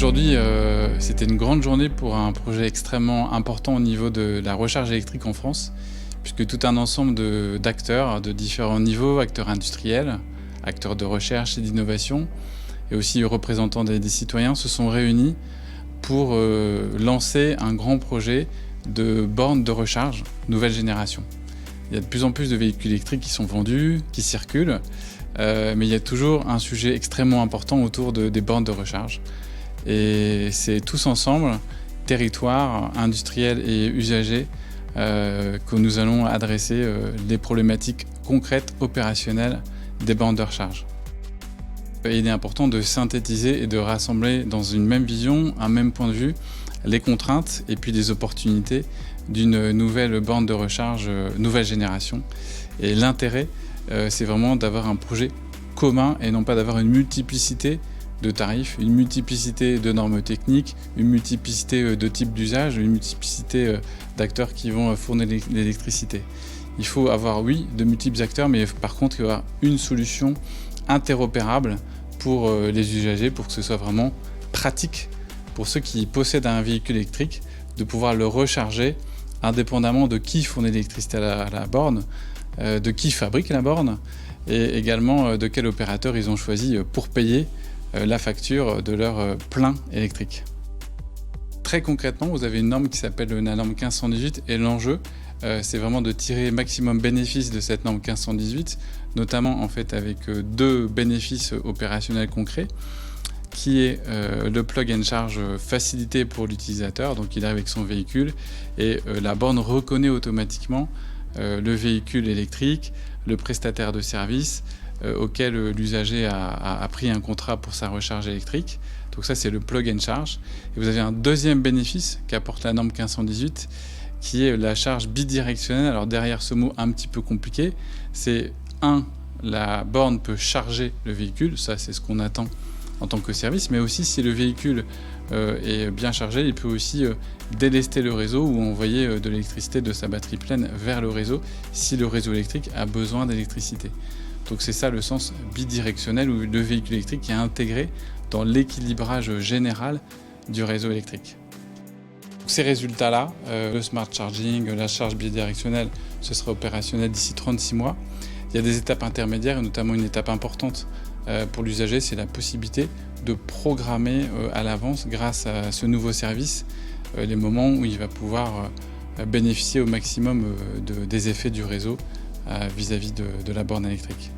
Aujourd'hui, c'était une grande journée pour un projet extrêmement important au niveau de la recharge électrique en France, puisque tout un ensemble d'acteurs de différents niveaux, acteurs industriels, acteurs de recherche et d'innovation, et aussi représentants des citoyens, se sont réunis pour lancer un grand projet de bornes de recharge nouvelle génération. Il y a de plus en plus de véhicules électriques qui sont vendus, qui circulent, mais il y a toujours un sujet extrêmement important autour des bornes de recharge. Et c'est tous ensemble, territoires, industriels et usagers, que nous allons adresser les problématiques concrètes, opérationnelles des bornes de recharge. Et il est important de synthétiser et de rassembler dans une même vision, un même point de vue, les contraintes et puis les opportunités d'une nouvelle borne de recharge nouvelle génération. Et l'intérêt, c'est vraiment d'avoir un projet commun et non pas d'avoir une multiplicité de tarifs, une multiplicité de normes techniques, une multiplicité de types d'usage, une multiplicité d'acteurs qui vont fournir l'électricité. Il faut avoir, oui, de multiples acteurs, mais par contre, il y aura une solution interopérable pour les usagers, pour que ce soit vraiment pratique pour ceux qui possèdent un véhicule électrique, de pouvoir le recharger indépendamment de qui fournit l'électricité à la borne, de qui fabrique la borne, et également de quel opérateur ils ont choisi pour payer la facture de leur plein électrique. Très concrètement, vous avez une norme qui s'appelle la norme 1518 et l'enjeu, c'est vraiment de tirer maximum bénéfice de cette norme 1518, notamment en fait avec deux bénéfices opérationnels concrets, qui est le plug and charge facilité pour l'utilisateur, donc il arrive avec son véhicule et la borne reconnaît automatiquement le véhicule électrique, le prestataire de service auquel l'usager a pris un contrat pour sa recharge électrique. Donc ça, c'est le plug and charge. Et vous avez un deuxième bénéfice qu'apporte la norme 1518, qui est la charge bidirectionnelle. Alors derrière ce mot un petit peu compliqué, c'est la borne peut charger le véhicule, ça c'est ce qu'on attend en tant que service, mais aussi si le véhicule est bien chargé, il peut aussi délester le réseau ou envoyer de l'électricité de sa batterie pleine vers le réseau si le réseau électrique a besoin d'électricité. Donc c'est ça le sens bidirectionnel où le véhicule électrique est intégré dans l'équilibrage général du réseau électrique. Ces résultats-là, le smart charging, la charge bidirectionnelle, ce sera opérationnel d'ici 36 mois. Il y a des étapes intermédiaires et notamment une étape importante pour l'usager, c'est la possibilité de programmer à l'avance, grâce à ce nouveau service, les moments où il va pouvoir bénéficier au maximum des effets du réseau vis-à-vis de la borne électrique.